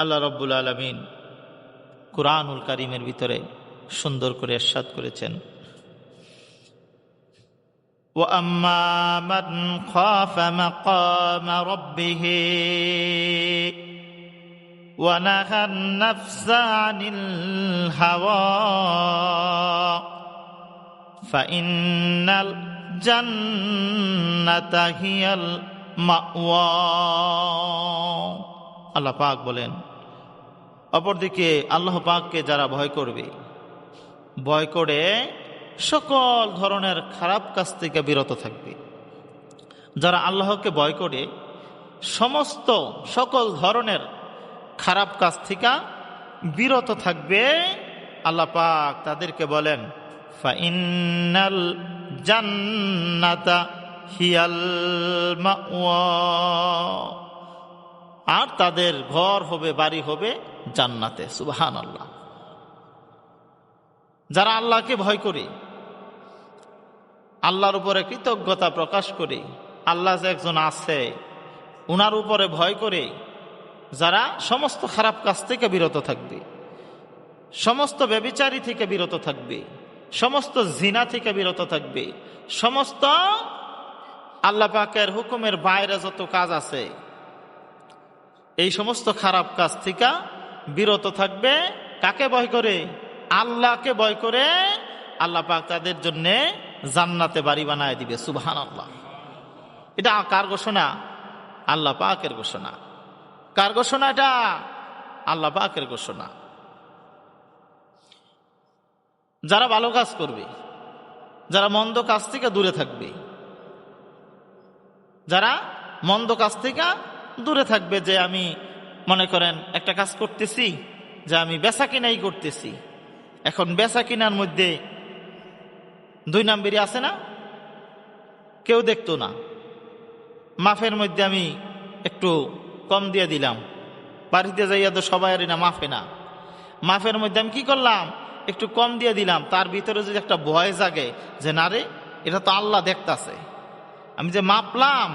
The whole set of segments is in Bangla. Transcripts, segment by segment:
আল্লাহ রাব্বুল আলামিন কুরআনুল কারীমের ভিতরে সুন্দর করে ইরশাদ করেছেন, ওয়া আম্মা মান খাফা মাকামা রাব্বিহি ওয়া নাহান নাফসা আনিল হাওয়া ফাইন্নাল জান্নাতা হিয়াল মাওয়া। আল্লাহ পাক বলেন, অপরদিকে আল্লাহ পাককে যারা ভয় করবে, ভয় করে সকল ধরনের খারাপ কাজ থেকে বিরত থাকবে। যারা আল্লাহকে ভয় করে সকল ধরনের খারাপ কাজ থেকে বিরত থাকবে, আল্লাহ পাক তাদেরকে বলেন ফাইন্নাল জান্নাতা হিয়াল মাওয়া, আর তাদের ঘর হবে, বাড়ি হবে জান্নাতে। সুবহানাল্লাহ। যারা আল্লাহকে ভয় করে, আল্লাহর উপরে কৃতজ্ঞতা প্রকাশ করে, আল্লাহ যে একজন আছে উনার উপরে ভয় করে, যারা সমস্ত খারাপ কাজ থেকে বিরত থাকবে, সমস্ত ব্যভিচারী থেকে বিরত থাকবে, সমস্ত জিনা থেকে বিরত থাকবে, সমস্ত আল্লাহ পাকের হুকুমের বাইরে যত কাজ আছে এই সমস্ত খারাপ কাজ থেকে বিরত থাকবে, কাকে ভয় করে? আল্লাহকে ভয় করে, আল্লাহ পাক তাদের জন্য জান্নাতে বাড়ি বানায় দিবে। সুবহানাল্লাহ। এটা কার ঘোষণা? আল্লাহ পাকের ঘোষণা। কার ঘোষণা এটা? আল্লাহ পাকের ঘোষণা। যারা ভালো কাজ করবে, যারা মন্দ কাজ থেকে দূরে থাকবে, যারা মন্দ কাজ থেকে দূরে থাকবে, যে আমি মনে করেন একটা কাজ করতেছি, যে আমি বেচা কিনাই করতেছি, এখন বেচা কিনার মধ্যে 2 নাম্বারি আছে না, কেউ দেখতো না, মাফের মধ্যে আমি একটু কম দিয়ে দিলাম, বাড়িতে যাইয়া তো সবাই না মাফে না, মাফের মধ্যে আমি কি করলাম, একটু কম দিয়ে দিলাম, তার ভিতরে যদি একটা ভয় জাগে যে না রে, এটা তো আল্লাহ দেখতাছে, আমি যে মাপলাম,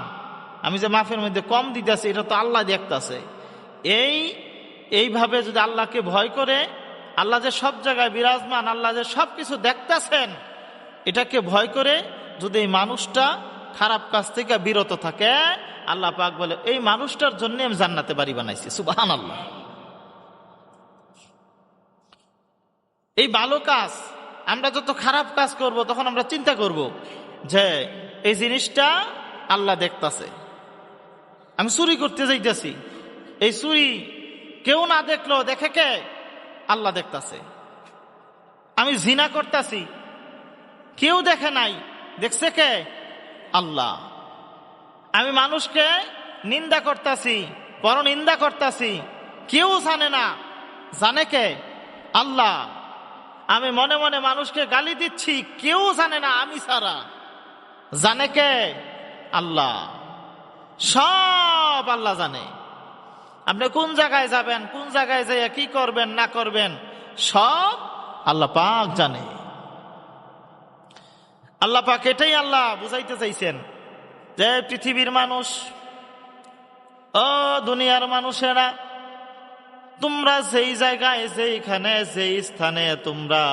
আমি যে মাফের মধ্যে কম দিতেছি, এটা তো আল্লাহ দেখতাছে। এইভাবে যদি আল্লাহকে ভয় করে, আল্লাহ যে সব জায়গায় বিরাজমান, আল্লাহ যে সব কিছু দেখতাছেন, এটাকে ভয় করে যদি এই মানুষটা খারাপ কাজ থেকে বিরত থাকে, আল্লাহ পাক বলে এই মানুষটার জন্য আমি জান্নাতে বাড়ি বানাইছি। সুবহানাল্লাহ। এই ভালো কাজ, আমরা যত খারাপ কাজ করব তখন আমরা চিন্তা করব যে এই জিনিসটা আল্লাহ দেখতাছে। আমি চুরি করতে যাইতেছি, এই চুরি কেউ না দেখলো, দেখে কে? আল্লাহ দেখতাছে। আমি জিনা করতেছি, কেউ দেখে নাই, দেখছে কে? আল্লাহ। আমি মানুষকে নিন্দা করতেছি, পরনিন্দা করতেছি, কেউ জানে না, জানে কে? আল্লাহ। আমি মনে মনে মানুষকে গালি দিচ্ছি, কেউ জানে না আমি ছাড়া, জানে কে? আল্লাহ। সব আল্লাহ জানে। আপনি কোন জায়গায় যাবেন, কোন জায়গায় যাইয়া কি করবেন না করবেন, সব আল্লাহ পাক জানে। আল্লাহ পাক এটাই আল্লাহ বুঝাইতে চাইছেন যে পৃথিবীর মানুষ, ও দুনিয়ার মানুষেরা, তোমরা যেই জায়গায়, যেইখানে, যেই স্থানে তোমরা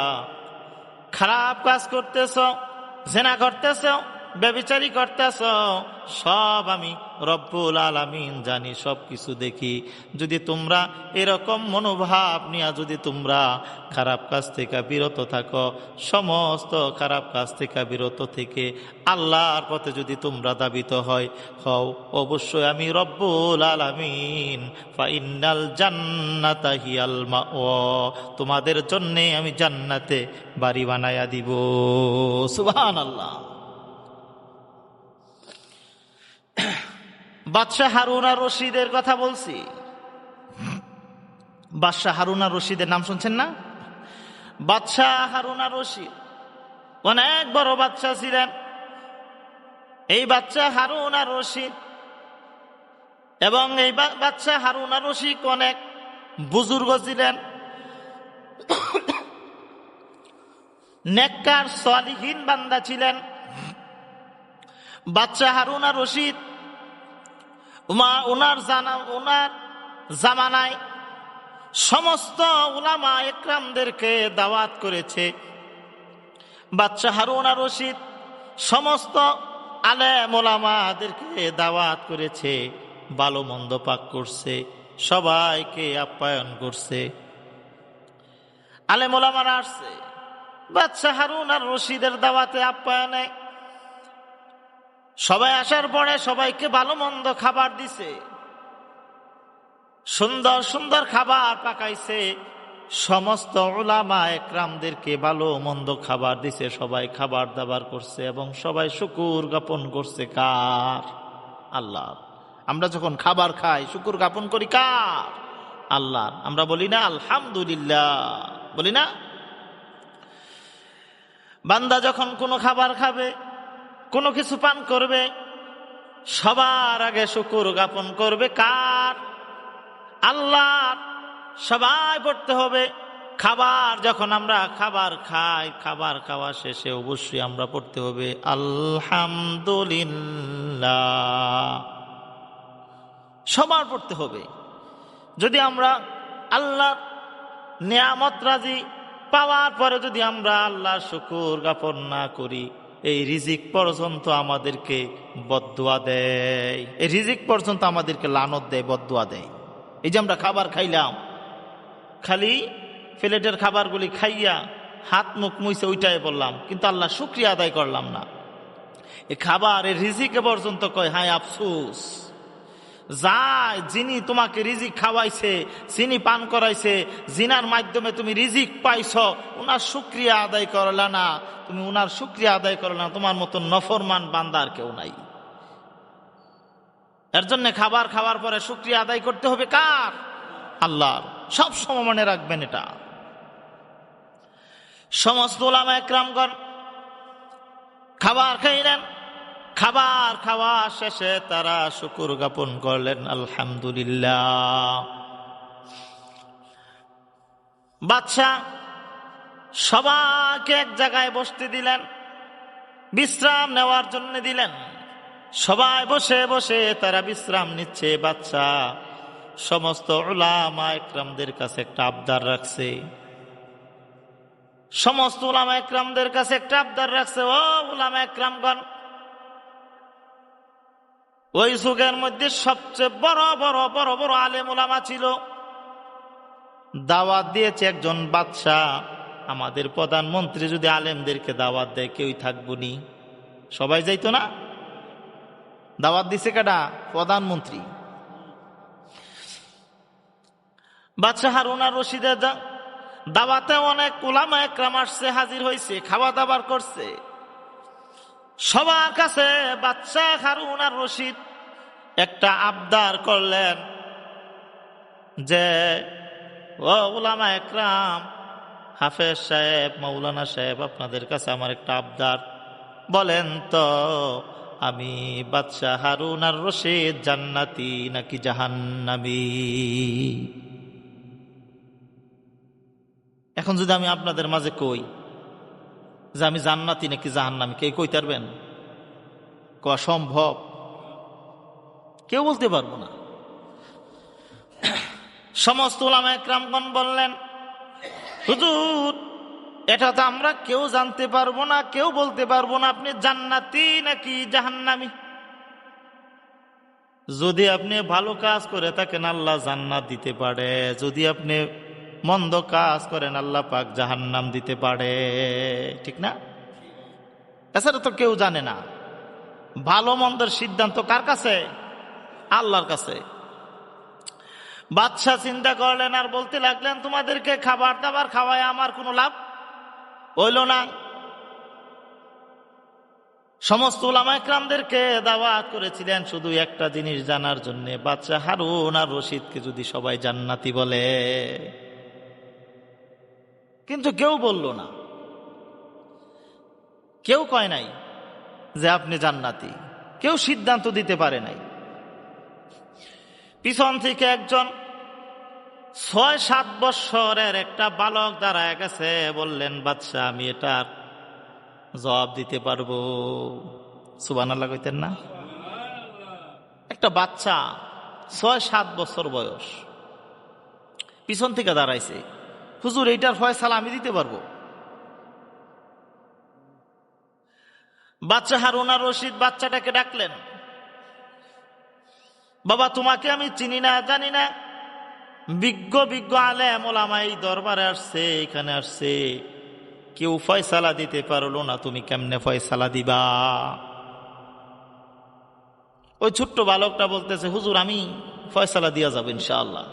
খারাপ কাজ করতেছ, জেনা করতেছ, ব্যভিচারী করতেছ, সব আমি রব্বুল আলামিন জানি, সব কিছু দেখি। যদি তোমরা এরকম মনোভাব নিয়ে যদি তোমরা খারাপ কাজ থেকে বিরত থাকো, সমস্ত খারাপ কাজ থেকে বিরত থেকে আল্লাহর পথে যদি তোমরা দাবিত হও, অবশ্যই আমি রব্বুল আলামিন ফাইন্নাল জান্নাতা হিয়াল মাওয়া, তোমাদের জন্যে আমি জান্নাতে বাড়ি বানায়া দিব। সুবহানাল্লাহ। বাদশাহ হারুন আর রশিদের কথা বলছি। বাদশাহ হারুন আর রশিদের নাম শুনছেন না? বাদশাহ হারুন আর রশিদ অনেক বড় বাদশাহ ছিলেন। এই বাদশাহ হারুন আর রশিদ এবং এই বাদশাহ হারুন আর রশিদ অনেক বুজুর্গ ছিলেন, নেককার সালিহিন বান্দা ছিলেন। বাদশাহ হারুন আর রশিদ ওনার জামানায় সমস্ত উলামা একরামদেরকে দাওয়াত করেছে। বাদশা হারুন আর রশিদ সমস্ত আলেম ওলামাদেরকে দাওয়াত করেছে, ভালো মন্দ পাক করছে, সবাইকে আপ্যায়ন করছে। আলেম ওলামারা আসছে বাদশা হারুন আর রশিদের দাওয়াতে আপ্যায়নে। সবাই আসার পরে সবাইকে ভালো মন্দ খাবার দিছে, সুন্দর সুন্দর খাবার পাকাইছে। সমস্ত উলামা একরামদেরকে ভালো মন্দ খাবার দিছে, সবাই খাবার দাবার করছে এবং সবাই শুকুর জ্ঞাপন করছে কার? আল্লাহ। আমরা যখন খাবার খাই শুকুর জ্ঞাপন করি কার? আল্লাহ। আমরা বলি না আলহামদুলিল্লাহ, বলি না? বান্দা যখন কোনো খাবার খাবে, কোনো কিছু পান করবে, সবার আগে শুকুর জ্ঞাপন করবে কার? আল্লাহ। সবাই পড়তে হবে। খাবার যখন আমরা খাবার খাই, খাবার খাওয়া শেষে অবশ্যই আমরা পড়তে হবে আলহামদুলিল্লাহ। সবার পড়তে হবে। যদি আমরা আল্লাহর নিয়ামত রাজি পাওয়ার পরে যদি আমরা আল্লাহর শুকর জ্ঞাপন না করি, এই রিজিক পর্যন্ত আমাদেরকে বদদুয়া দেয়, এই রিজিক পর্যন্ত আমাদেরকে লানত দেয়, বদদুয়া দেয়। এই যে আমরা খাবার খাইলাম, খালি প্লেটের খাবারগুলি খাইয়া হাত মুখ মুইছে ওইটাই বললাম, কিন্তু আল্লাহ শুকরিয়া আদায় করলাম না। এই খাবার এই রিজিকে পর্যন্ত কয় হায় আফসোস। যায় যিনি তোমাকে রিজিক খাওয়াইছে, চিনি পান করাইছে, জিনার মাধ্যমে তুমি রিজিক পাইছ, উনার শুকরিয়া আদায় করলা না, তুমি উনার শুকরিয়া আদায় করলা না। তোমার মতো নফরমান বান্দার কেউ নাই। এর জন্য খাবার খাওয়ার পরে শুকরিয়া আদায় করতে হবে কার? আল্লাহর। সব সময় মনে রাখবেন এটা। সমস্ত উলামা একরামগণ খাবার খাইলেন। খাবার খাওয়া শেষে তারা শুকর জ্ঞাপন করলেন আলহামদুলিল্লাহ। বাদশাহ সবাইকে এক জায়গায় বসতে দিলেন, বিশ্রাম নেওয়ার জন্য দিলেন। সবাই বসে বসে তারা বিশ্রাম নিচ্ছে। বাদশাহ সমস্ত উলামা একরামদের কাছে একটা আবদার রাখছে। সমস্ত উলামা একরামদের কাছে একটা আবদার রাখছে, ও উলামা একরামগণ, ওই যুগের মধ্যে সবচেয়ে বড় বড় বড় বড় আলেম উলামা ছিল। দাওয়াত দিয়েছে একজন বাদশাহ। আমাদের প্রধানমন্ত্রী যদি আলেমদেরকে দাওয়াত দেয়, কেউই থাকবো নি, সবাই যাইতো না? দাওয়াত দিছে কেডা? প্রধানমন্ত্রী। বাদশাহ হারুন আর রশিদের দাওয়াতে অনেক উলামা একরাম আসছে, হাজির হয়েছে, খাওয়া দাবার করছে। সবার কাছে বাদশাহ হারুন আর রশিদ একটা আবদার করলেন যে, ও উলামা একরাম, হাফেজ সাহেব, মাওলানা সাহেব, আপনাদের কাছে আমার একটা আবদার। বলেন তো, আমি বাদশাহ হারুন আর রশিদ জান্নাতি নাকি জাহান্নামী? এখন যদি আমি আপনাদের মাঝে কই যে আমি জান্নাতি নাকি জাহান্নামী, কে কইতে পারবেন? কওয়া সম্ভব? কেউ বলতে পারবো না। সমস্ত উলামা একরামগণ বললেন, হুজুর, এটা তো আমরা কেউ জানতে পারবো না, কেউ বলতে পারবো না আপনি জান্নাতি নাকি জাহান্নামী। যদি আপনি ভালো কাজ করে থাকেন আল্লাহ জান্নাত দিতে পারে, যদি আপনি মন্দ কাজ করেন আল্লাহ পাক জাহান্নাম দিতে পারে, ঠিক না? এছাড়া তো কেউ জানে না। ভালো মন্দের সিদ্ধান্ত কার কাছে? আল্লাহর কাছে। বাদশাহ চিন্তা করলেন আর বলতে লাগলেন, তোমাদেরকে খাবার দাবার খাওয়ায় আমার কোনো লাভ হইল না। সমস্ত উলামা একরামদেরকে দাওয়াত করেছিলেন শুধু একটা জিনিস জানার জন্য, বাদশাহ হারুন আর রশিদকে যদি সবাই জান্নাতি বলে। কিন্তু কেউ বলল না, কেউ কয় নাই যে আপনি জান্নাতি, কেউ সিদ্ধান্ত দিতে পারে নাই। পিছন থেকে একজন 6-7 বৎসরের একটা বালক দাঁড়ায় গেছে, বললেন, বাদশাহ আমি এটার জবাব দিতে পারবো। সুবহানাল্লাহ কইতেন না? একটা বাচ্চা 6-7 বছর বয়স, পিছন থেকে দাঁড়াইছে, হুজুর এইটার ফয়সালা আমি দিতে পারবো। বাচ্চা হারুন আর রশিদ বাচ্চাটাকে ডাকলেন, বাবা তোমাকে আমি চিনি না জানি না, বিজ্ঞ বিজ্ঞ আলেম ওলামা এই দরবারে আসছে, এখানে আসছে, কেউ ফয়সালা দিতে পারলো না, তুমি কেমনে ফয়সালা দিবা? ওই ছোট্ট বালকটা বলতেছে, হুজুর আমি ফয়সালা দিয়া যাব ইনশাআল্লাহ।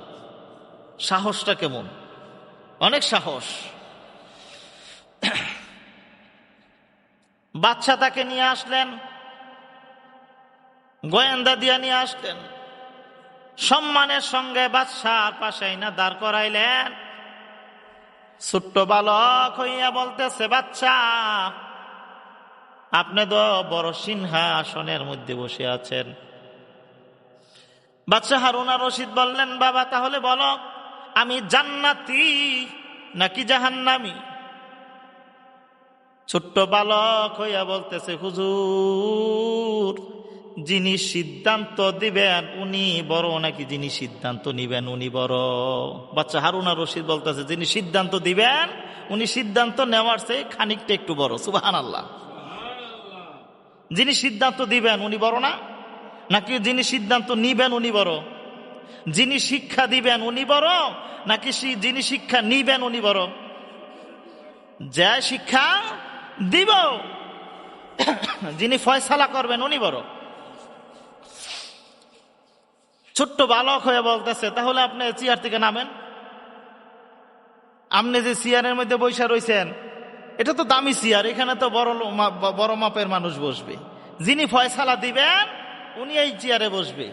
সাহসটা কেমন, অনেক সাহস। বাচ্চা তাকে নিয়ে আসলেন, গোয়েন্দা দিয়া নিয়ে আসলেন, সম্মানের সঙ্গে বাদশার পাশে না দাঁড় করাইলেন। ছোট্ট বালক হইয়া বলতেছে, বাচ্চা আপনি তো বড় সিংহাসনের মধ্যে বসে আছেন। বাদশা হারুন আর রশিদ বললেন, বাবা তাহলে বলো আমি জান্নাতি নাকি জাহান্নামী? ছোট্ট বালক হইয়া বলতেছে, হুজুর যিনি সিদ্ধান্ত দিবেন উনি বড় নাকি যিনি সিদ্ধান্ত নিবেন উনি বড়? বাচ্চা হারুন আর রশিদ বলতেছে, যিনি সিদ্ধান্ত দিবেন উনি সিদ্ধান্ত নেওয়ার চেয়ে খানিকটা একটু বড়। সুবহানাল্লাহ। যিনি সিদ্ধান্ত দিবেন উনি বড় না, নাকি যিনি সিদ্ধান্ত নিবেন উনি বড়? যিনি শিক্ষা দিবেন উনি বড় নাকি যিনি শিক্ষা নিবেন উনি বড়? যে শিক্ষা দিব, যিনি ফয়সালা করবেন উনি বড়। ছোট্ট বালক হয়ে বলতেছে, তাহলে আপনি চেয়ার থেকে নামেন। আপনি যে চেয়ারের মধ্যে বসে রয়েছেন এটা তো দামি চেয়ার, এখানে তো বড় মাপের মানুষ বসবে, যিনি ফয়সালা দিবেন উনি এই চেয়ারে বসবে,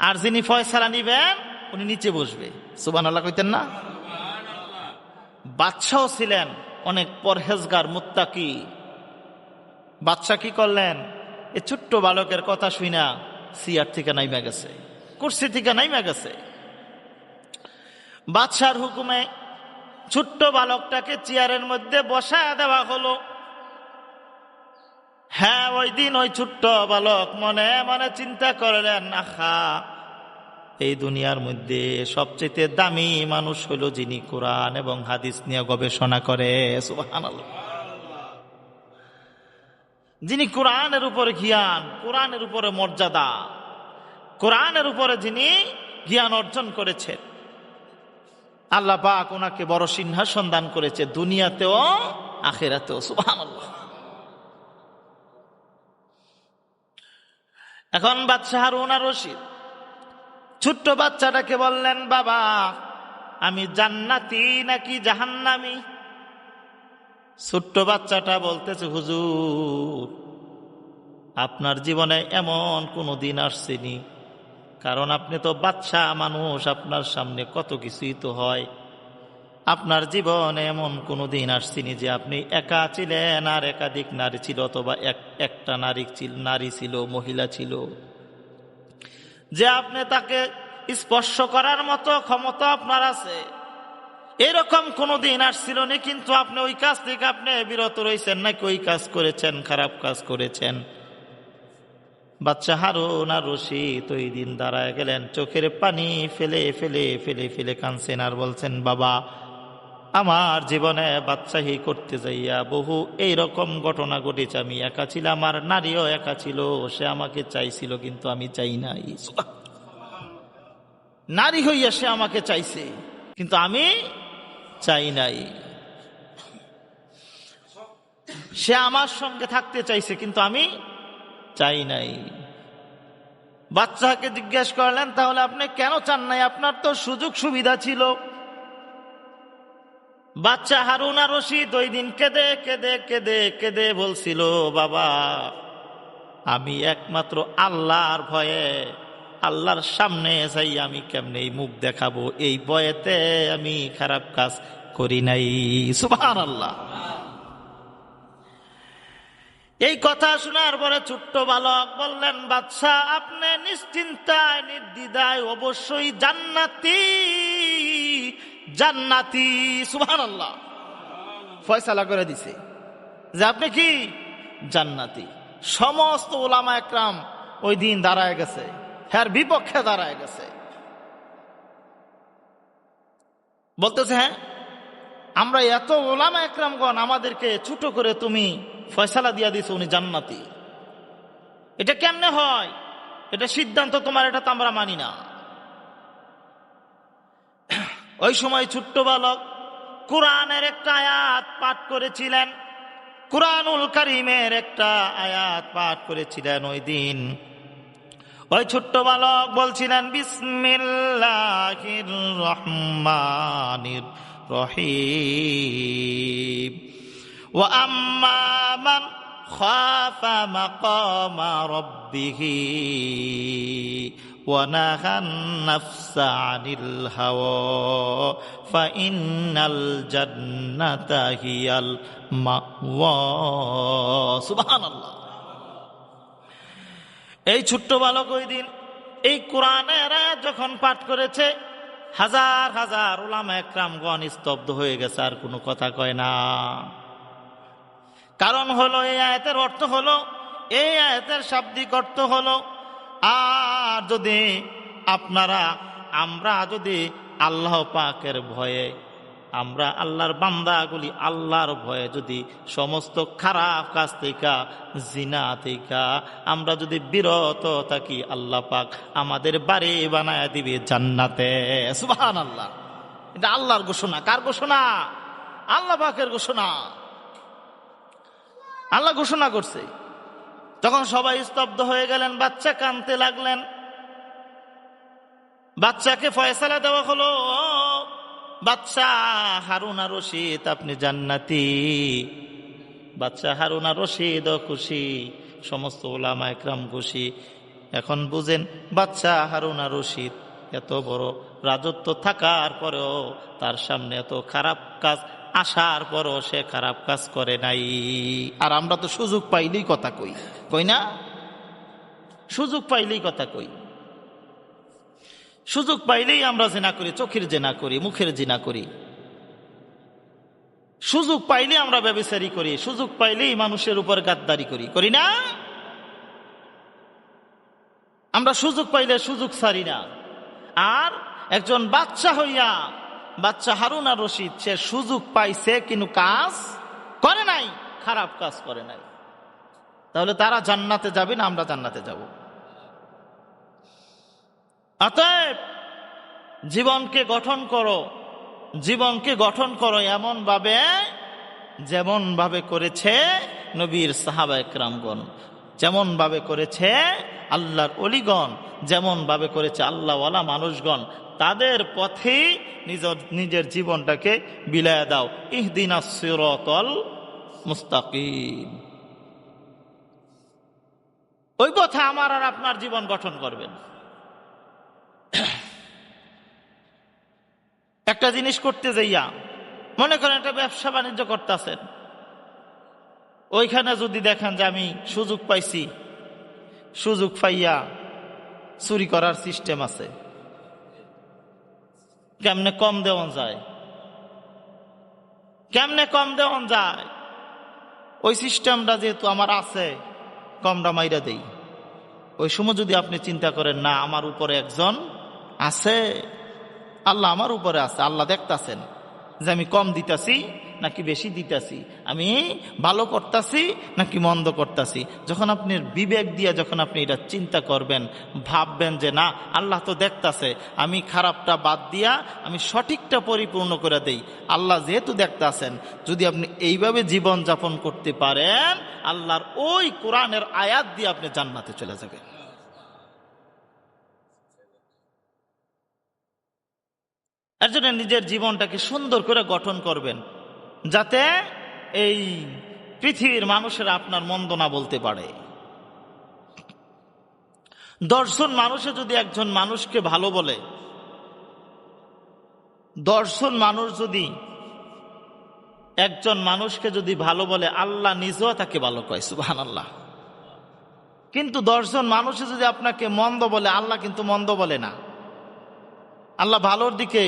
আর যিনি ফয়সালা নিবেন উনি নিচে বসবে। সুবহানাল্লাহ কইতেন না? বাদশাও ছিলেন অনেক পরহেজগার মুত্তাকি। বাদশা কি করলেন, এ ছোট্ট বালকের কথা শুনা চেয়ার থেকে নাইমা গেছে, কুরসি থেকে নাইমা গেছে। বাদশার হুকুমে ছোট্ট বালকটাকে চেয়ারের মধ্যে বসায় দেওয়া হলো। হ্যাঁ, ওই দিন ওই ছোট্ট বালক মনে মনে চিন্তা করলেন, আহা এই দুনিয়ার মধ্যে সবচেয়ে দামি মানুষ হলো যিনি কোরআন এবং হাদিস নিয়ে গবেষণা করে। সুবহানাল্লাহ। যিনি কোরআনের উপরে জ্ঞান, কোরআনের উপরে মর্যাদা, কোরআনের উপরে যিনি জ্ঞান অর্জন করেছেন, আল্লাহ পাক ওনাকে বড় সিংহাসন দান করেছে দুনিয়াতেও আখিরাতেও। সুবহানাল্লাহ। এখন বাদশা হারুন আর রশিদ ছোট্ট বাচ্চাটাকে বললেন, বাবা আমি জান্নাতি নাকি জাহান্নামী? ছোট্ট বাচ্চাটা বলতেছে, হুজুর আপনার জীবনে এমন কোনো দিন আসছেনি, কারণ আপনি তো বাদশা মানুষ, আপনার সামনে কত কিছুই তো হয়। আপনার জীবনে এমন কোনো দিন আসছেনি যে আপনি একা ছিলেন আর একাধিক নারী ছিল, অথবা একটা নারী ছিল, মহিলা ছিল, যে আপনি তাকে স্পর্শ করার মতো ক্ষমতা আপনার আছে, এরকম কোনো দিন আসছিল না। কিন্তু আপনি ওই কাজ থেকে আপনি বিরত রয়েছেন, নাকি ওই কাজ করেছেন, খারাপ কাজ করেছেন? বাচ্চা হারুন আর রশিদ ওই দিন দাঁড়ায় গেলেন, চোখের পানি ফেলে ফেলে ফেলে ফেলে কাঁদছেন আর বলছেন, বাবা আমার জীবনে বাদশাহী করতে যাইয়া বহু এইরকম ঘটনা ঘটেছে। আমি একা ছিলাম, আর নারীও একা ছিল, সে আমাকে চাইছিল কিন্তু আমি চাই নাই। নারী হইয়া সে আমাকে চাইছে কিন্তু আমি চাই নাই। সে আমার সঙ্গে থাকতে চাইছে কিন্তু আমি চাই নাই। বাচ্চাকে জিজ্ঞেস করলেন, তাহলে আপনি কেন চান নাই? আপনার তো সুযোগ সুবিধা ছিল। বাচ্চা হারুন আর রশিদ ওই দিন কেঁদে কেঁদে কেঁদে কেঁদে বলছিল, বাবা আমি একমাত্র আল্লাহর ভয়ে, আল্লাহর সামনে যাই আমি কেমনে মুখ দেখাবো, এই ভয়েতে আমি খারাপ কাজ করি নাই। সুবহানাল্লাহ। এই কথা শোনার পরে ছোট্ট বালক বললেন, বাদশা আপনি নিশ্চিন্তায় নির্দ্বিধায় অবশ্যই জান্নাতি, জান্নাতি। সুবহানাল্লাহ। ফয়সালা করে দিছে যে আপনি কি জান্নাতি। সমস্ত উলামা একরাম ওই দিন দাঁড়ায় গেছে, হ্যার বিপক্ষে দাঁড়ায় গেছে। বলতেছে, হ্যাঁ আমরা এত ওলামা একরামগণ, আমাদেরকে ছোট করে তুমি ফয়সালা দিয়া দিছো উনি জান্নাতি। এটা কেমনে হয়? এটা সিদ্ধান্ত তোমার, এটা তো আমরা মানি না। ওই সময় ছোট্ট বালক কোরআনের একটা আয়াত পাঠ করেছিলেন, কুরআনুল কারীমের একটা আয়াত পাঠ করেছিলেন ওই দিন। ওই ছোট্ট বালক বলছিলেন, বিসমিল্লাহির রহমানির রহিম, ওয়া আম্মা মান খাফা মাকামা রাব্বিহি ওয়া নাহান নাফসা আনিল হাওয়া ফাইন্নাল জান্নাতা হিয়াল মাওয়া। সুবহানাল্লাহ। এই ছোট্ট বালক ওই দিন এই কোরআনের আয়াত যখন পাঠ করেছে, হাজার হাজার উলামা একরামগণ স্তব্ধ হয়ে গেছে, আর কোনো কথা কয় না। কারণ হলো এই আয়াতের অর্থ হলো, এই আয়াতের শাব্দিক অর্থ হলো, আর যদি আমরা যদি আল্লাহ পাকের ভয়ে, আমরা আল্লাহর বান্দাগুলি আল্লাহর ভয়ে যদি সমস্ত খারাপ কাজ থেকে, জিনা থেকে আমরা যদি বিরত থাকি, আল্লাহ পাক আমাদের বাড়ি বানায় দিবে জান্নাতে। সুবহানাল্লাহ। এটা আল্লাহর ঘোষণা। কার ঘোষণা? আল্লাহ পাকের ঘোষণা। আল্লাহ ঘোষণা করছে। তখন সবাই স্তব্ধ হয়ে গেলেন, বাচ্চা কাঁদতে লাগলেন। বাচ্চাকে ফয়সালা দেওয়া হলো, বাচ্চা হারুন আর রশিদ আপনি জান্নাতি। বাচ্চা হারুন আর রশিদ খুশি, সমস্ত উলামা একরাম খুশি। এখন বুঝেন, বাচ্চা হারুন আর রশিদ এত বড় রাজত্ব থাকার পরেও, তার সামনে এত খারাপ কাজ আসার পরও সে খারাপ কাজ করে নাই। আর আমরা তো সুযোগ পাইলেই কথা কই, কই না? সুযোগ পাইলেই কথা কই, সুযোগ পাইলেই আমরা জিনা করি, চোখের জিনা করি, মুখের জিনা করি। সুযোগ পাইলে আমরা ব্যভিচারী করি, সুযোগ পাইলেই মানুষের উপর গাদ্দারি করি, করি না? আমরা সুযোগ পাইলে সুযোগ ছাড়ি না। আর একজন বাচ্চা হইয়া, বাচ্চা হারুন আর রশিদ, সে সুযোগ পাইছে কিন্তু কাজ করে নাই, খারাপ কাজ করে নাই। তাহলে তারা জান্নাতে যাবে না আমরা জান্নাতে যাব? অতএব জীবনকে গঠন করো, জীবনকে গঠন করো এমন ভাবে যেমন ভাবে করেছে নবীর সাহাবা একরামগণ, যেমন ভাবে করেছে আল্লাহর ওলিগণ, যেমন ভাবে করেছে আল্লাহওয়ালা মানুষগণ। তাদের পথে নিজের জীবনটাকে বিলায়া দাও। ইহদিনাস সিরাতাল মুস্তাকিম। ওই পথে আমার আর আপনার জীবন গঠন করবেন। একটা জিনিস করতে যাইয়া, মনে করেন একটা ব্যবসা বাণিজ্য করতেছেন, ওইখানে যদি দেখেন যে আমি সুযোগ পাইছি, সুযোগ পাইয়া চুরি করার সিস্টেম আছে, কেমনে কম দেওয়া যায়, কেমনে কম দেওয়া যায়, ওই সিস্টেমটা যেহেতু আমার আছে, কমটা মাইরা দেই। ওই সময় যদি আপনি চিন্তা করেন, না আমার উপরে একজন আছে, আল্লাহ আমার উপরে আছে, আল্লাহ দেখতাছেন যে আমি কম দিতাছি নাকি বেশি দিতাছি, আমি ভালো করতাছি নাকি মন্দ করতাছি। যখন আপনি বিবেক দিয়ে যখন আপনি এটা চিন্তা করবেন, ভাববেন যে না আল্লাহ তো দেখতাছে, আমি খারাপটা বাদ দিয়া আমি সঠিকটা পরিপূর্ণ করে দেই, আল্লাহ যেহেতু দেখতাছেন। যদি আপনি এইভাবে জীবন যাপন করতে পারেন, আল্লাহর ওই কোরআনের আয়াত দিয়ে আপনি জান্নাতে চলে যাবেন। এর জন্য নিজের জীবনটাকে সুন্দর করে গঠন করবেন, যাতে এই পৃথিবীর মানুষেরা আপনার মন্দ না বলতে পারে। 10 জন মানুষে যদি একজন মানুষকে ভালো বলে, 10 জন মানুষ যদি একজন মানুষকে যদি ভালো বলে, আল্লাহ নিজেও তাকে ভালো কয়। সুবহানাল্লাহ। কিন্তু 10 জন মানুষে যদি আপনাকে মন্দ বলে, আল্লাহ কিন্তু মন্দ বলে না, আল্লাহ ভালোর দিকে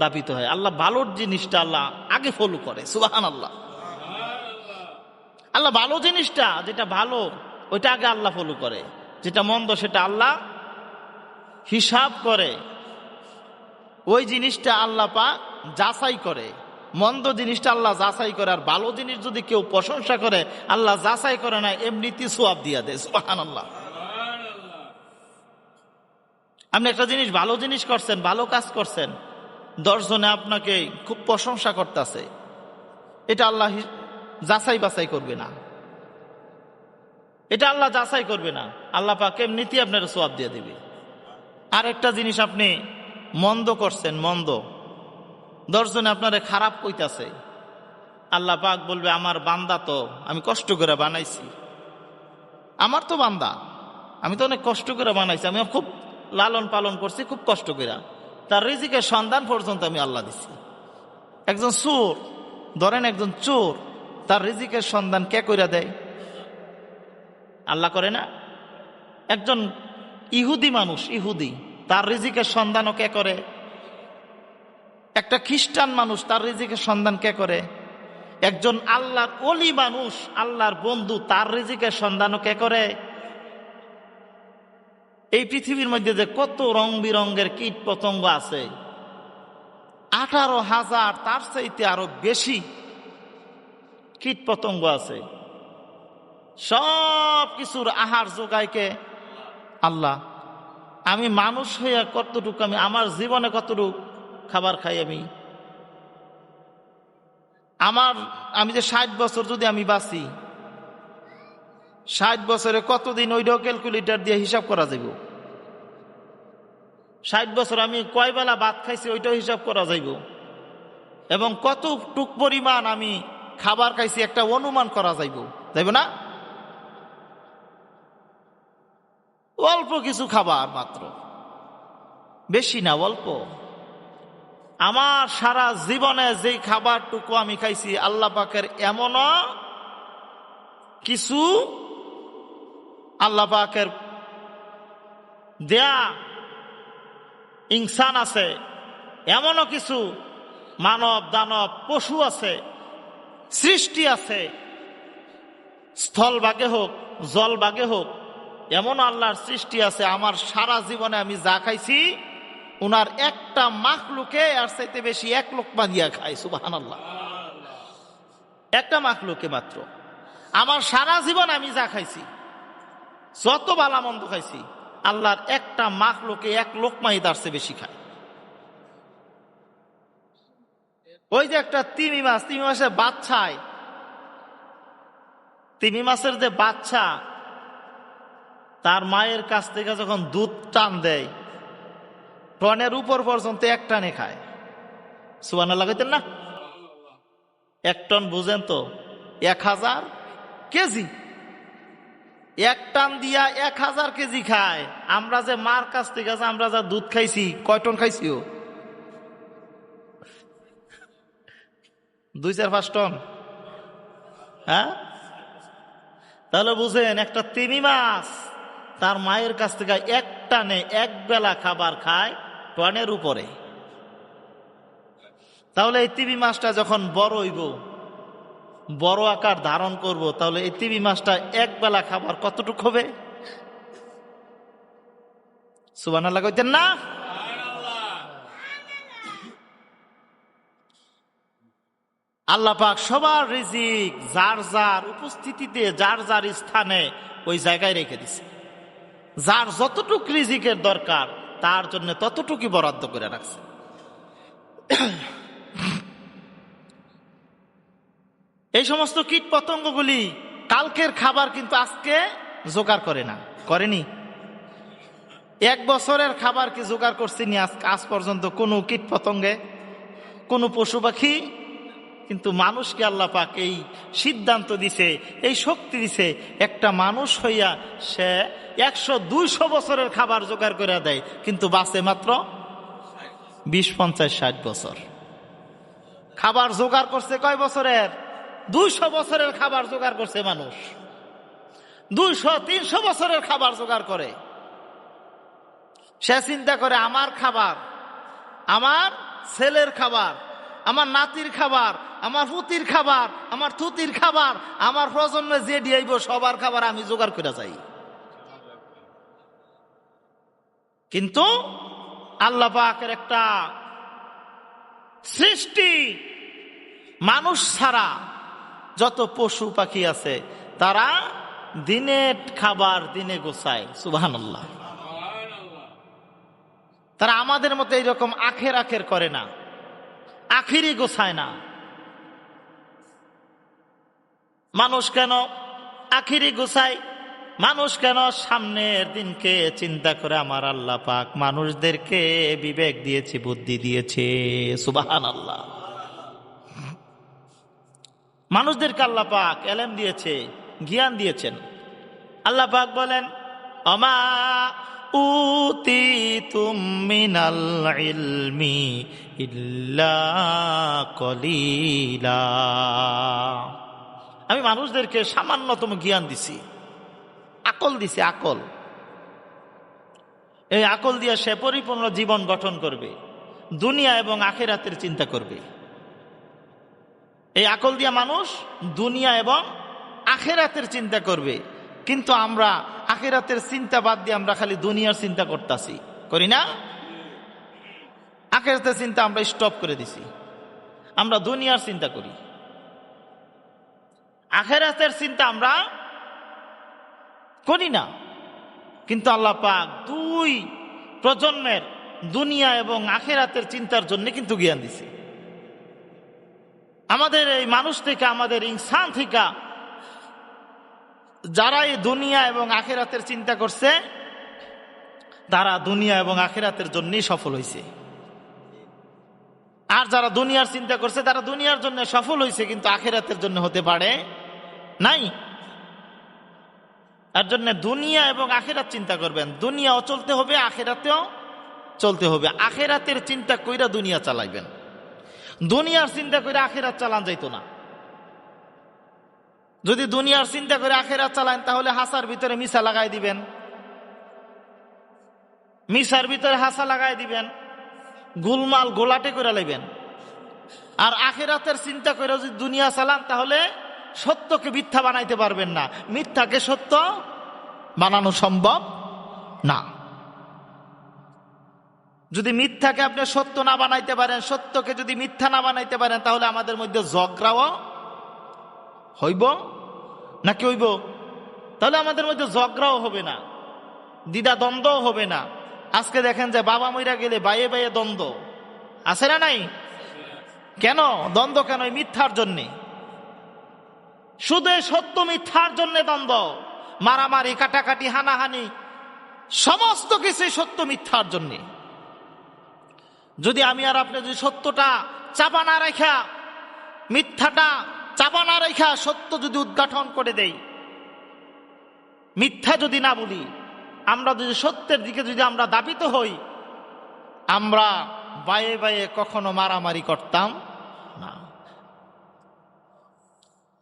দাবিত হয়। আল্লাহ ভালোর জিনিসটা আল্লাহ আগে ফলো করে। সুবহানাল্লাহ। আল্লাহ ভালো জিনিসটা, যেটা ভালো ওইটা আগে আল্লাহ ফলো করে, যেটা মন্দ সেটা আল্লাহ হিসাব করে। ওই জিনিসটা আল্লাহ পাক যাচাই করে, মন্দ জিনিসটা আল্লাহ যাচাই করে। আর ভালো জিনিস যদি কেউ প্রশংসা করে, আল্লাহ যাচাই করে না, এমনিতে সওয়াব দিয়া দেয়। সুবহানাল্লাহ। আপনি একটা জিনিস, ভালো জিনিস করছেন, ভালো কাজ করছেন, 10 জনে আপনাকে খুব প্রশংসা করতেছে, এটা আল্লাহ যাচাই বাছাই করবে না, এটা আল্লাহ যাচাই করবে না। আল্লাহ পাক এমনিতে আপনার সওয়াব দিয়ে দিবে। আর একটা জিনিস আপনি মন্দ করছেন, মন্দ, 10 জনে আপনারে খারাপ কইতাছে, আল্লাহ পাক বলবে আমার বান্দা তো আমি কষ্ট করে বানাইছি, আমার তো বান্দা, আমি তো অনেক কষ্ট করে বানাইছি, আমি খুব লালন পালন করছি খুব কষ্ট করে, তার রিজিকের সন্ধান পর্যন্ত আমি আল্লাহ দিছি। একজন চোর, ধরেন একজন চোর, তার রিজিকের সন্ধান কে কইরা দেয়? আল্লাহ করে না? একজন ইহুদি মানুষ, ইহুদি, তার রিজিকের সন্ধানও কে করে? একটা খ্রিস্টান মানুষ, তার রিজিকের সন্ধান কে করে? একজন আল্লাহর ওলি মানুষ, আল্লাহর বন্ধু, তার রিজিকের সন্ধানও কে করে? এই পৃথিবীর মধ্যে যে কত রং বিরঙ্গের কীট পতঙ্গ আছে, 18,000, তার চাইতে আরো বেশি কীট পতঙ্গ আছে, সব কিছুর আহার যোগায় কে? আল্লাহ। আমি মানুষ হইয়া কতটুকু, আমি আমার জীবনে কতটুকু খাবার খাই? আমি যে 60 বছর যদি আমি বাঁচি, 60 বছরে কতদিন, ওইটাও ক্যালকুলেটর দিয়ে হিসাব করা যাইব। 60 বছর আমি কয় বেলা ভাত খাইছি, ওইটাও হিসাব করা যাইব। এবং কতটুক পরিমাণ আমি খাবার খাইছি একটা অনুমান করা যাইব, যাইব না? অল্প কিছু খাবার মাত্র, বেশি না, অল্প। আমার সারা জীবনে যেই খাবারটুকু আমি খাইছি, আল্লাহ পাকের এমনও কিছু আল্লাহ পাকের দেয়া ইনসান আছে, এমনও কিছু মানব দানব পশু আছে, সৃষ্টি আছে, স্থল ভাগে হোক জল ভাগে হোক, এমন আল্লাহর সৃষ্টি আছে, আমার সারা জীবনে আমি যা খাইছি উনার একটা মাখলুকে আর চাইতে বেশি 1 লোকমা দিয়া খায়। সুবহানাল্লাহ। একটা মাখলুকে মাত্র, আমার সারা জীবন আমি যা খাইছি, যত বালা মন্দ খাইছি, আল্লাহর একটা মাখলুকে 1 লোকমাই তার চেয়ে বেশি খায়। ওই যে একটা তিমি মাছ, তিমি মাছের বাচ্চায়, তিমি মাছের যে বাচ্চা তার মায়ের কাছ থেকে যখন দুধ টান দেয়, টনের উপর পর্যন্ত 1 টানে খায়। সুবহানাল্লাহ কইতেন না? 1 টন বুঝেন তো, 1000 কেজি, 1 টান দিয়া 1000 কেজি খায়। আমরা যে মার কাছ থেকে আমরা যা দুধ খাইছি, কয় টন খাইছি? 2-4-5 টন। হ্যাঁ, তাহলে বুঝেন, একটা তিমি মাছ তার মায়ের কাছ থেকে 1 টানে 1 বেলা খাবার খায় টনের উপরে। তাহলে এই তিমি মাছটা যখন বড় হইব, বড় আকার ধারণ করব, তাহলে এই তিমি মাছটা 1 বেলা খাবার কতটুকু হবে? সুবহানাল্লাহ কইতেন না? আল্লাহ পাক সবার রিজিক যার যার উপস্থিতিতে, যার যার স্থানে, ওই জায়গায় রেখে দিছে। যার যতটুক রিজিকের দরকার তার জন্য ততটুকুই বরাদ্দ করে রাখছে। এই সমস্ত কীট পতঙ্গগুলি কালকের খাবার কিন্তু আজকে জোগাড় করে না, করেনি। 1 বছরের খাবার কি জোগাড় করছিনি আজ পর্যন্ত কোনো কীট পতঙ্গে, কোনো পশু পাখি? কিন্তু মানুষকে আল্লাহ পাক এই সিদ্ধান্ত দিছে, এই শক্তি দিছে, একটা মানুষ হইয়া সে 100-200 বছরের খাবার জোগাড় করে দেয়, কিন্তু বাঁচে মাত্র 20-50-60 বছর। খাবার জোগাড় করছে কয় বছরের? 200 বছরের খাবার জোগাড় করছে মানুষ। 200-300 বছরের খাবার জোগাড় করে। সে চিন্তা করে আমার খাবার, আমার ছেলের খাবার, আমার নাতির খাবার, আমার পুতির খাবার, আমার থুতির খাবার, আমার প্রজন্মে যে দিয়াইব সবার খাবার আমি জোগাড় করে যাই। কিন্তু আল্লাহ পাকের একটা সৃষ্টি মানুষ ছাড়া যত পশু পাখি আছে তারা দিনের খাবার দিনে গোছায়। সুবহানাল্লাহ। তারা আমাদের মতো এইরকম আখের আখের করে না, আখিরই গোছায় না। মানুষ কেন আখিরি গোছায়? মানুষ কেন সামনের দিনকে চিন্তা করে? আমার আল্লাহ পাক মানুষদেরকে বিবেক দিয়েছে, বুদ্ধি দিয়েছে। সুবহানাল্লাহ। মানুষদেরকে আল্লাহ পাক এলেম দিয়েছে, জ্ঞান দিয়েছেন। আল্লাহ পাক বলেন, আমা উতিতুম মিনাল ইলমি ইল্লা কলিলা। আমি মানুষদেরকে সামান্যতম জ্ঞান দিছি, আকল দিছি, আকল। এই আকল দিয়ে সে পরিপূর্ণ জীবন গঠন করবে, দুনিয়া এবং আখিরাতের চিন্তা করবে। এই আকল দিয়া মানুষ দুনিয়া এবং আখিরাতের চিন্তা করবে। কিন্তু আমরা আখিরাতের চিন্তা বাদ দিয়ে আমরা খালি দুনিয়ার চিন্তা করতেছি, করি না? আখিরাতের চিন্তা আমরা স্টপ করে দিছি, আমরা দুনিয়ার চিন্তা করি। আখিরাতের চিন্তা আমরা করি না। কিন্তু আল্লাহ পাক দুই প্রজন্মের দুনিয়া এবং আখিরাতের চিন্তার জন্য কিন্তু জ্ঞান দিছে। আমাদের এই মানুষ থেকে, আমাদের ইনসান থেকে যারা এই দুনিয়া এবং আখিরাতের চিন্তা করছে তারা দুনিয়া এবং আখিরাতের জন্যই সফল হয়েছে। আর যারা দুনিয়ার চিন্তা করছে তারা দুনিয়ার জন্য সফল হয়েছে, কিন্তু আখিরাতের জন্য হতে পারে নাই। এর জন্য দুনিয়া এবং আখিরাত চিন্তা করবেন। দুনিয়াও চলতে হবে, আখিরাতেও চলতে হবে। আখিরাতের চিন্তা কইরা দুনিয়া চালাইবেন, দুনিয়ার চিন্তা করে আখিরাত চালান যাইতো না। যদি দুনিয়ার চিন্তা করে আখিরাত চালান তাহলে হাসার ভিতরে মিশা লাগাই দিবেন, মিশার ভিতরে হাসা লাগাই দিবেন, গুলমাল গোলাটে করে লাইবেন। আর আখিরাতের চিন্তা করে যদি দুনিয়া চালান তাহলে সত্যকে মিথ্যা বানাইতে পারবেন না, মিথ্যাকে সত্য বানানো সম্ভব না। যদি মিথ্যাকে আপনি সত্য না বানাইতে পারেন, সত্যকে যদি মিথ্যা না বানাইতে পারেন, তাহলে আমাদের মধ্যে ঝগড়াও হইব নাকি হইব? তাহলে আমাদের মধ্যে ঝগড়াও হবে না, দ্বিধা দ্বন্দ্বও হবে না। আজকে দেখেন যে বাবা মইরা গেলে বাইয়ে বাইয়ে দ্বন্দ্ব আছে না নাই? কেন দ্বন্দ্ব? কেন? মিথ্যার জন্যে, শুধু সত্য মিথ্যার জন্য দ্বন্দ্ব, মারামারি, কাটাকাটি, হানাহানি, সমস্ত কিছু সত্য মিথ্যার জন্যে। যদি আমি আর আপনি যদি সত্যটা চাপা না রেখা, মিথ্যাটা চাপা না রেখা সত্য যদি উদ্ঘাটন করে দেই, মিথ্যা যদি না বলি, আমরা যদি সত্যের দিকে যদি আমরা দাবিত হই, আমরা বায়ে বায়ে কখনো মারামারি করতাম না।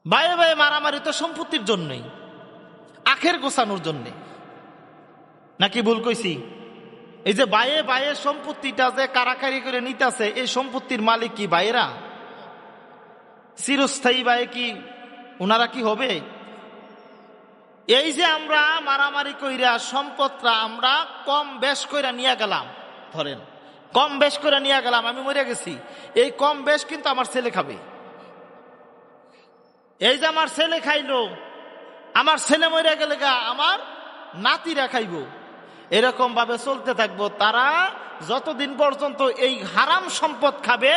বায়ে বায়ে মারামারি তো সম্পত্তির জন্যই, আখের গোছানোর জন্যে, নাকি ভুল কইছি? এই যে বায়ে বায়ে সম্পত্তিটা যে কারাকারি করে নিতেছে, এই সম্পত্তির মালিক কি বাইরা? চিরস্থায়ী বায়ে কি ওনারা কি হবে? এই যে আমরা মারামারি কইরা সম্পদটা আমরা কম বেশ কইরা নিয়ে গেলাম, ধরেন কম বেশ করে নিয়ে গেলাম, আমি মরে গেছি, এই কম বেশ কিন্তু আমার ছেলে খাবে। এই যে আমার ছেলে খাইলো, আমার ছেলে মরে গেলে গা আমার নাতিরা খাইব, এরকম ভাবে চলতে থাকবো। তারা যতদিন পর্যন্ত এই হারাম সম্পদ খাবে,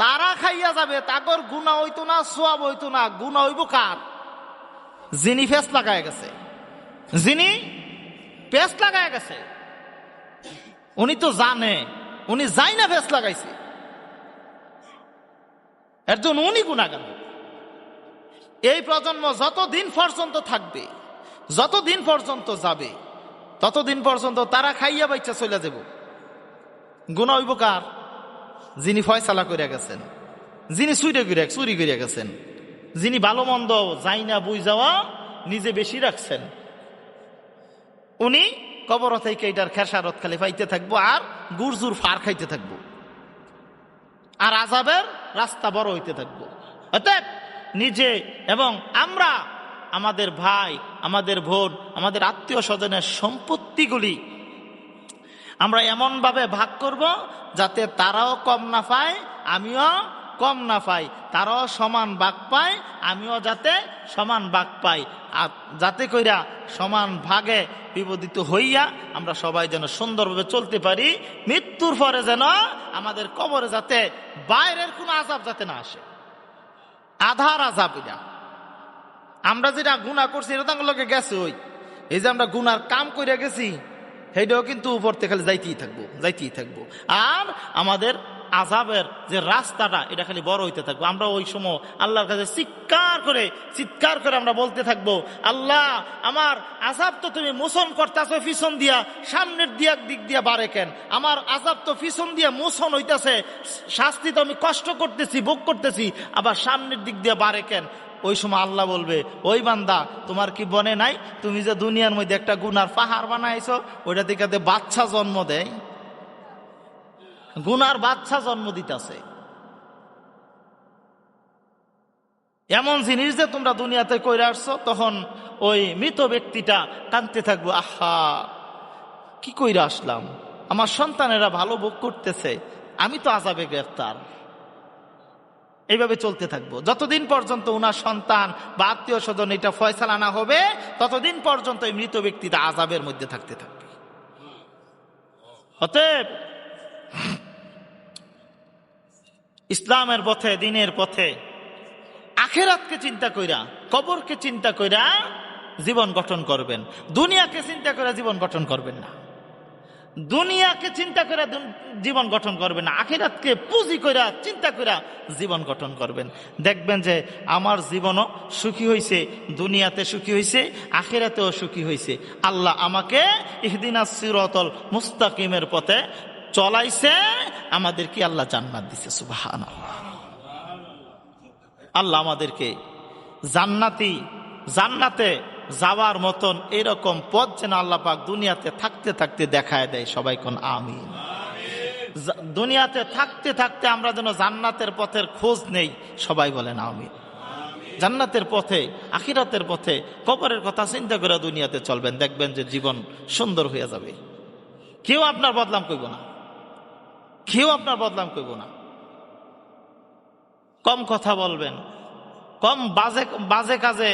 তারা খাইয়া যাবে, তাগর গুণা হইতো না, সোয়াব হইতো না। গুণা হইব কার? যিনি ফেস লাগায় গেছে, যিনি পেস লাগায় গেছে, উনি তো জানে, উনি যাই না ফেস লাগাইছে, এর জন্য উনি গুণাগার। এই প্রজন্ম যতদিন পর্যন্ত থাকবে, যতদিন পর্যন্ত যাবে, ততদিন পর্যন্ত তারা খাইয়া বাইচা চলে যাব। গুনাহ হইব কার? যিনি ফয়সালা করে গেছেন, যিনি চুরি করে গেছেন, যিনি ভালো মন্দ যাই না বুঝ যাওয়া নিজে বেশি রাখছেন, উনি কবর থেকে এটার খেসারত খালি পাইতে থাকবো, আর গুরজুর ফার খাইতে থাকবো, আর আযাবের রাস্তা বড় হইতে থাকবো। অতএব নিজে এবং আমরা আমাদের ভাই, আমাদের বোন, আমাদের আত্মীয় স্বজনের সম্পত্তিগুলি আমরা এমন ভাবে ভাগ করব যাতে তারাও কম না পায়, আমিও কম না পাই, তারাও সমান ভাগ পায়, আমিও যাতে সমান ভাগ পাই, আর যাতে কইরা সমান ভাগে বিবদিত হইয়া আমরা সবাই যেন সুন্দরভাবে চলতে পারি। মৃত্যুর পরে যেন আমাদের কবরে যাতে বাইরের কোনো আযাব যাতে না আসে, আধার আযাব। এটা আমরা যেটা গুনাহ করছি এটা তো লোকে গেছে, ওই এই যে আমরা গুনার কাম করে গেছি সেইটাও কিন্তু উপর থেকে খালি যাইতেই থাকবো। আর আমাদের আযাবের যে রাস্তাটা এটা খালি বড় হইতে থাকবো। আমরা ওই সময় আল্লাহর কাছে চিৎকার করে আমরা বলতে থাকবো, আল্লাহ আমার আযাব তো তুমি মোচন করতেছো পিছন দিয়া, সামনের দিক দিয়া বাড়ে কেন? আমার আযাব তো পিছন দিয়া মোচন হইতেছে, শাস্তি তো আমি কষ্ট করতেছি, ভোগ করতেছি, আবার সামনের দিক দিয়া বাড়ে কেন? ওই সময় আল্লাহ বলবে, ওই বান্দা তোমার কি বনে নাই তুমি যে দুনিয়ার মধ্যে একটা গুনার পাহাড় বানাইছো, ওইটা থেকে বাচ্চা জন্ম দেয়, গুনার বাচ্চা জন্ম দিতেছে। এমন জিনিস যে তোমরা দুনিয়াতে কইরা আসছো। তখন ওই মৃত ব্যক্তিটা কাঁদতে থাকবো, আহা কি কইরা আসলাম, আমার সন্তানেরা ভালো ভোগ করতেছে, আমি তো আযাবে গ্রেফতার। এইভাবে চলতে থাকবো যতদিন পর্যন্ত উনার সন্তান বা আত্মীয় স্বজন এটা ফয়সালা না হবে, ততদিন পর্যন্ত এই মৃত ব্যক্তিটা আযাবের মধ্যে থাকতে থাকবে। অতএব ইসলামের পথে, দিনের পথে আখিরাতকে চিন্তা কইরা, কবরকে চিন্তা কইরা জীবন গঠন করবেন। দুনিয়াকে চিন্তা করে জীবন গঠন করবেন না, দুনিয়াকে চিন্তা করে জীবন গঠন করবেন না, আখিরাতকে পুঁজি কইরা চিন্তা কইরা জীবন গঠন করবেন। দেখবেন যে আমার জীবনও সুখী হয়েছে, দুনিয়াতে সুখী হয়েছে, আখিরাতেও সুখী হয়েছে। আল্লাহ আমাকে ইহদিনাস সিরাতাল মুস্তাকিমের পথে চলাইছে, আমাদেরকে আল্লাহ জান্নাত দিছে। সুবহানাল্লাহ। আল্লাহ আমাদেরকে জান্নাতে যাওয়ার মতন এরকম পথ যেন আল্লাহ পাক দুনিয়াতে থাকতে থাকতে দেখায় দেয়। সবাই কোন আমিন। দুনিয়াতে থাকতে থাকতে আমরা যেন জান্নাতের পথের খোঁজ নেই। সবাই বলেন আমিন। জান্নাতের পথে, আখিরাতের পথে, কবরের কথা চিন্তা করে দুনিয়াতে চলবেন, দেখবেন যে জীবন সুন্দর হয়ে যাবে। কেউ আপনার বদনাম করব না, কেউ আপনার বদনাম করব না। কম কথা বলবেন, কম বাজে কাজে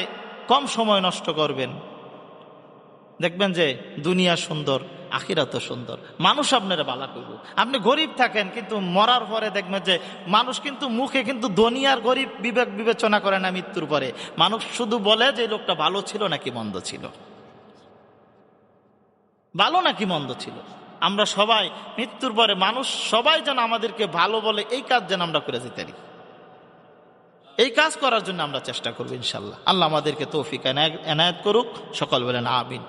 কম সময় নষ্ট করবেন, দেখবেন যে দুনিয়া সুন্দর, আখিরাত সুন্দর। মানুষ আপনারা বালা করব। আপনি গরিব থাকেন, কিন্তু মরার পরে দেখবেন যে মানুষ কিন্তু মুখে কিন্তু দুনিয়ার গরিব বিবেচনা করে না। মৃত্যুর পরে মানুষ শুধু বলে যে লোকটা ভালো ছিল নাকি মন্দ ছিল, ভালো নাকি মন্দ ছিল। আমরা সবাই মৃত্যুর পরে মানুষ সবাই যেন আমাদেরকে ভালো বলে, এই কাজ যেন আমরা করে যেতে পারি। এই কাজ করার জন্য আমরা চেষ্টা করবো ইনশাল্লাহ। আল্লাহ আমাদেরকে তৌফিক এনায়েত করুক। সকল বলেন আমিন।